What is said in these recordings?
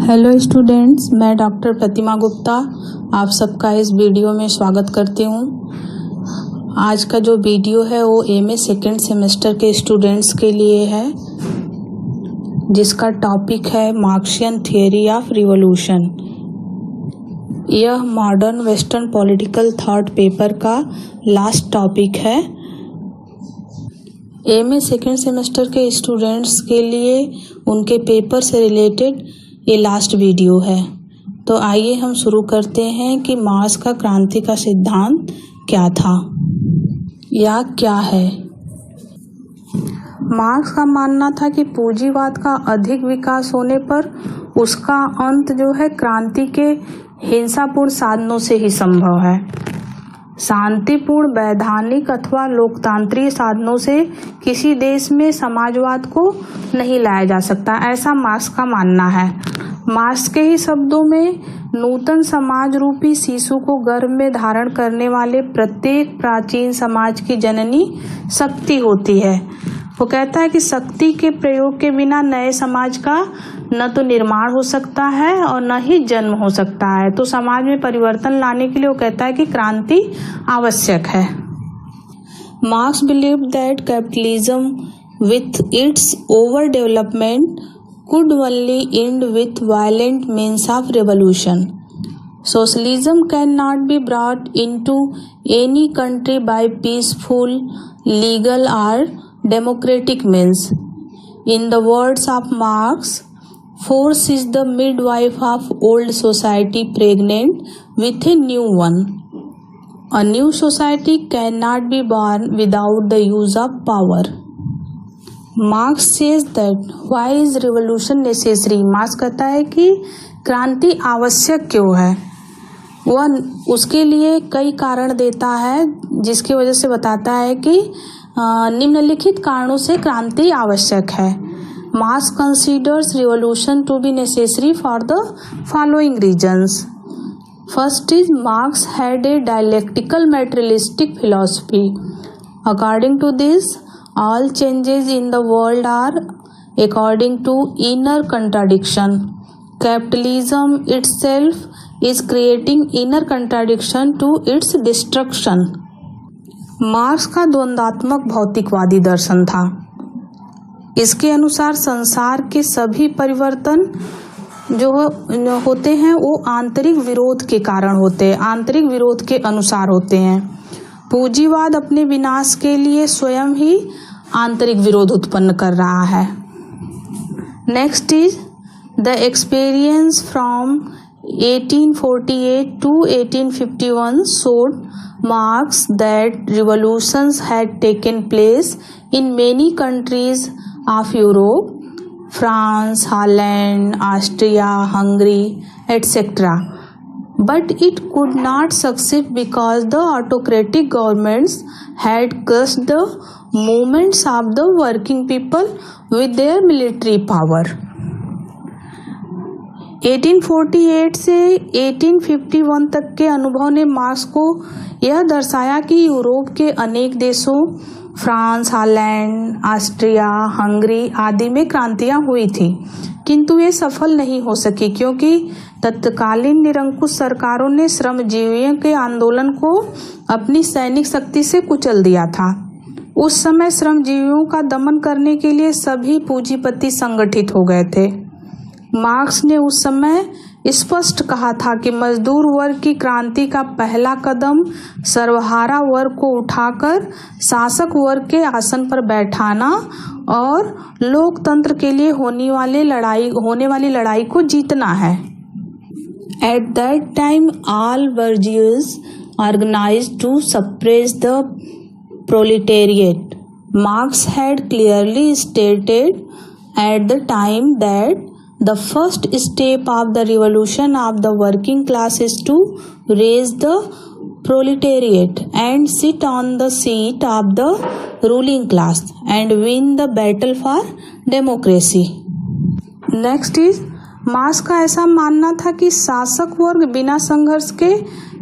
Hello students, मैं doctor प्रतिमा गुप्ता आप सबका इस वीडियो में स्वागत करती हूँ। आज का जो वीडियो है वो एमए सेकेंड सेमेस्टर के स्टूडेंट्स के लिए है, जिसका टॉपिक है मार्क्सियन थियरी ऑफ रिवॉल्यूशन। यह modern western political thought paper का लास्ट टॉपिक है। एमए सेकेंड सेमेस्टर के स्टूडेंट्स के लिए उनके पेपर से रिलेटेड ये लास्ट वीडियो है। तो आइए हम शुरू करते हैं कि मार्क्स का क्रांति का सिद्धांत क्या था या क्या है। मार्क्स का मानना था कि पूंजीवाद का अधिक विकास होने पर उसका अंत जो है क्रांति के हिंसापूर्ण साधनों से ही संभव है। शांतिपूर्ण वैधानिक अथवा लोकतांत्रिक साधनों से किसी देश में समाजवाद को नहीं लाया जा सकता, ऐसा मार्क्स का मानना है। मार्क्स के ही शब्दों में नूतन समाज रूपी शिशु को गर्भ में धारण करने वाले प्रत्येक प्राचीन समाज की जननी शक्ति होती है। वो कहता है कि शक्ति के प्रयोग के बिना नए समाज का न तो निर्माण हो सकता है और न ही जन्म हो सकता है। तो समाज में परिवर्तन लाने के लिए वो कहता है कि क्रांति आवश्यक है। Marks believe that capitalism with its over development could only end with violent means of revolution. Socialism cannot be brought into any country by peaceful, legal or democratic means. In the words of Marx, force is the midwife of old society pregnant with a new one. A new society cannot be born without the use of power. Marks says that why is revolution necessary. Marks कहता है कि क्रांति आवश्यक क्यों है। वह उसके लिए कई कारण देता है, जिसकी वजह से बताता है कि निम्नलिखित कारणों से क्रांति आवश्यक है। Marx considers revolution to be necessary for the following reasons. First is Marx had a dialectical materialistic philosophy. According to this, all changes in the world are according to inner contradiction. Capitalism itself is creating inner contradiction to its destruction. Marks का द्वंद्वात्मक भौतिकवादी दर्शन था। इसके अनुसार संसार के सभी परिवर्तन जो होते हैं वो आंतरिक विरोध के कारण होते हैं, आंतरिक विरोध के अनुसार होते हैं। पूंजीवाद अपने विनाश के लिए स्वयं ही आंतरिक विरोध उत्पन्न कर रहा है। Next is the experience from 1848 to 1851 showed Marx that revolutions had taken place in many countries of Europe, France, Holland, Austria, Hungary, etc. But it could not succeed because the autocratic governments had crushed the movements of the working people with their military power. 1848 से 1851 तक के अनुभव ने marks को यह दर्शाया कि Europe के अनेक देशों फ्रांस, हॉलैंड, ऑस्ट्रिया, हंगरी आदि में क्रांतियां हुई थी, किंतु ये सफल नहीं हो सकी क्योंकि तत्कालीन निरंकुश सरकारों ने श्रमजीवियों के आंदोलन को अपनी सैनिक शक्ति से कुचल दिया था। उस समय श्रमजीवियों का दमन करने के लिए सभी पूंजीपति संगठित हो गए थे। मार्क्स ने उस समय स्पष्ट कहा था कि मजदूर वर्ग की क्रांति का पहला कदम सर्वहारा वर्ग को उठाकर शासक वर्ग के आसन पर बैठाना और लोकतंत्र के लिए होने वाली लड़ाई को जीतना है। At that time, all bourgeois organized to suppress the proletariat. Marx had clearly stated at the time that the first step of the revolution of the working class is to raise the proletariat and sit on the seat of the ruling class and win the battle for democracy. Next is marks का ऐसा मानना था कि शासक वर्ग बिना संघर्ष के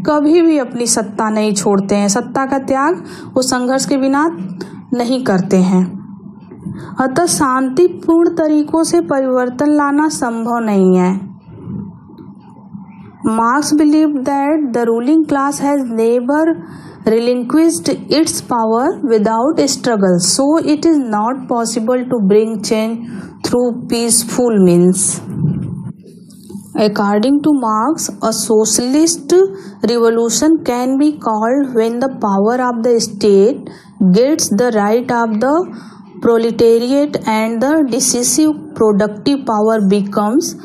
कभी भी अपनी सत्ता नहीं छोड़ते हैं। सत्ता का त्याग वो संघर्ष के बिना नहीं करते हैं। अतः शांतिपूर्ण तरीकों से परिवर्तन लाना संभव नहीं है। Marx believed that the ruling class has never relinquished its power without struggle, so it is not possible to bring change through peaceful means. According to Marx, a socialist revolution can be called when the power of the state gets the right of the proletariat and the decisive productive power becomes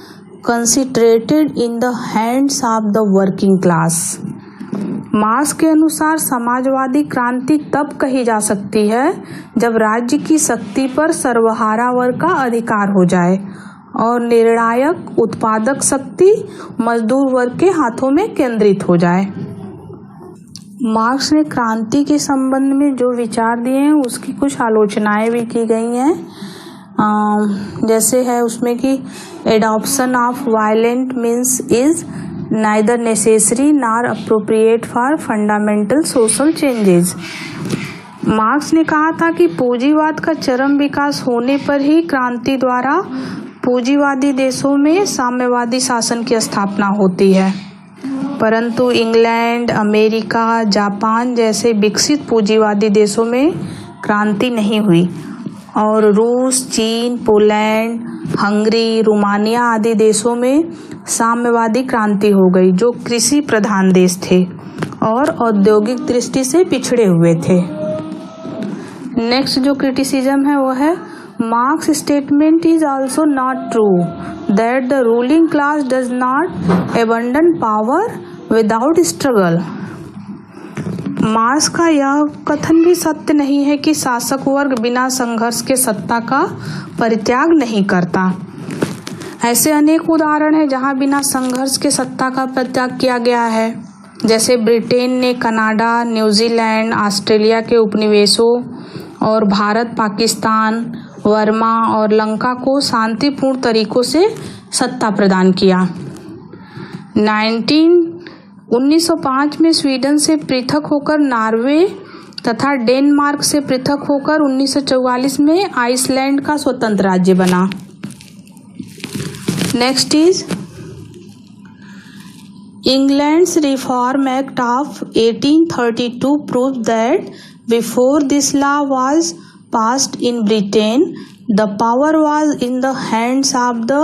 concentrated in the hands of the working class. Marks के अनुसार समाजवादी क्रांति तब कही जा सकती है जब राज्य की शक्ति पर सर्वहारा वर्ग का अधिकार हो जाए और निर्णायक उत्पादक शक्ति मजदूर वर्ग के हाथों में केंद्रित हो जाए। मार्क्स ने क्रांति के संबंध में जो विचार दिए हैं उसकी कुछ आलोचनाएं भी की गई हैं, जैसे है उसमें कि adoption of violent means is neither necessary nor appropriate for fundamental social changes. Marks ने कहा था कि पूंजीवाद का चरम विकास होने पर ही क्रांति द्वारा पूंजीवादी देशों में साम्यवादी शासन की स्थापना होती है, परंतु इंग्लैंड, अमेरिका, जापान जैसे विकसित पूंजीवादी देशों में क्रांति नहीं हुई और रूस, चीन, पोलैंड, हंगरी, रोमानिया आदि देशों में साम्यवादी क्रांति हो गई जो कृषि प्रधान देश थे और औद्योगिक दृष्टि से पिछड़े हुए थे। नेक्स्ट जो क्रिटिसिज्म है वो है marks statement is also not true that the ruling class does not abandon power without struggle. Marks का यह कथन भी सत्य नहीं है कि शासक वर्ग बिना संघर्ष के सत्ता का परित्याग नहीं करता। ऐसे अनेक उदाहरण हैं जहां बिना संघर्ष के सत्ता का परित्याग किया गया है, जैसे ब्रिटेन ने कनाडा, न्यूजीलैंड, ऑस्ट्रेलिया के उपनिवेशों और भारत, पाकिस्तान, बर्मा और लंका को शांतिपूर्ण तरीकों से सत्ता प्रदान किया। 1905 में स्वीडन से पृथक होकर नॉर्वे तथा डेनमार्क से पृथक होकर 1944 में आइसलैंड का स्वतंत्र राज्य बना। Next is England's Reform Act of 1832 proved that before this law was passed in Britain, the power was in the hands of the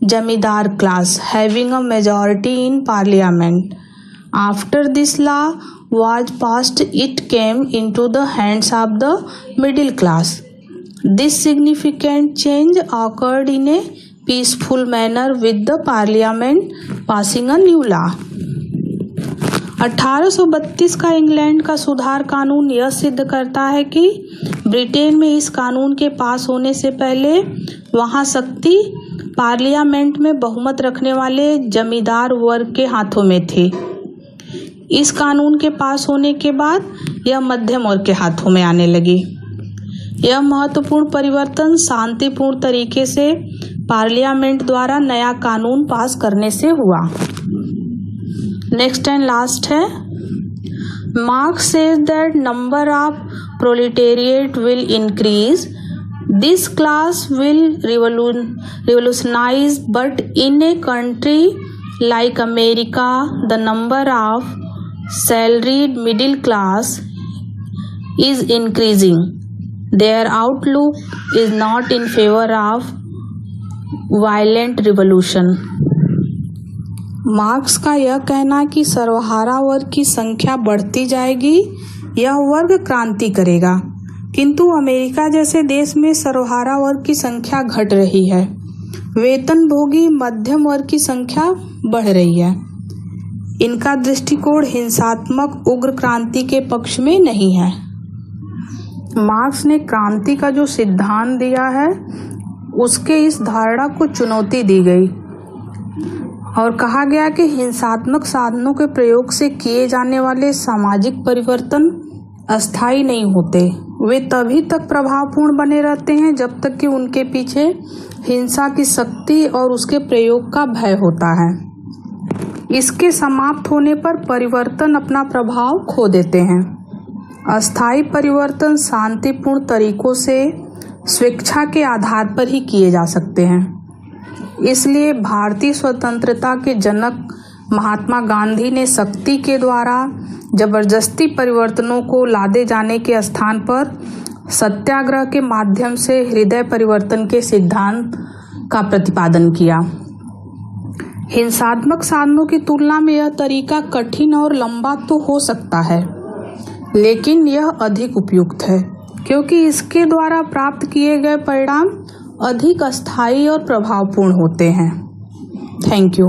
Jamidar class, having a majority in Parliament. After this law was passed, it came into the hands of the middle class. This significant change occurred in a peaceful manner with the Parliament passing a new law. 1832 का England का सुधार कानून यह सिद्ध करता है कि Britain में इस कानून के पास होने से पहले वहां शक्ति पार्लियामेंट में बहुमत रखने वाले जमींदार वर्ग के हाथों में थी। इस कानून के पास होने के बाद यह मध्यम वर्ग के हाथों में आने लगी। यह महत्वपूर्ण परिवर्तन शांतिपूर्ण तरीके से पार्लियामेंट द्वारा नया कानून पास करने से हुआ। नेक्स्ट एंड लास्ट है marks says that number of proletariat will increase, this class will revolutionise, but in a country like America, the number of salaried middle class is increasing. Their outlook is not in favor of violent revolution. Marks का यह कहना कि सर्वहारा वर्ग की संख्या बढ़ती जाएगी, यह वर्ग क्रांति करेगा, किंतु अमेरिका जैसे देश में सर्वहारा वर्ग की संख्या घट रही है, वेतनभोगी मध्यम वर्ग की संख्या बढ़ रही है। इनका दृष्टिकोण हिंसात्मक उग्र क्रांति के पक्ष में नहीं है। मार्क्स ने क्रांति का जो सिद्धांत दिया है उसके इस धारणा को चुनौती दी गई और कहा गया कि हिंसात्मक साधनों के प्रयोग से किए जाने वाले सामाजिक परिवर्तन अस्थायी नहीं होते, वे तभी तक प्रभावपूर्ण बने रहते हैं जब तक कि उनके पीछे हिंसा की शक्ति और उसके प्रयोग का भय होता है। इसके समाप्त होने पर परिवर्तन अपना प्रभाव खो देते हैं। अस्थायी परिवर्तन शांतिपूर्ण तरीकों से स्वेच्छा के आधार पर ही किए जा सकते हैं। इसलिए भारतीय स्वतंत्रता के जनक महात्मा गांधी ने शक्ति के द्वारा जबरदस्ती परिवर्तनों को लादे जाने के स्थान पर सत्याग्रह के माध्यम से हृदय परिवर्तन के सिद्धांत का प्रतिपादन किया। हिंसात्मक साधनों की तुलना में यह तरीका कठिन और लंबा तो हो सकता है, लेकिन यह अधिक उपयुक्त है क्योंकि इसके द्वारा प्राप्त किए गए परिणाम अधिक अस्थायी और प्रभावपूर्ण होते हैं। Thank you.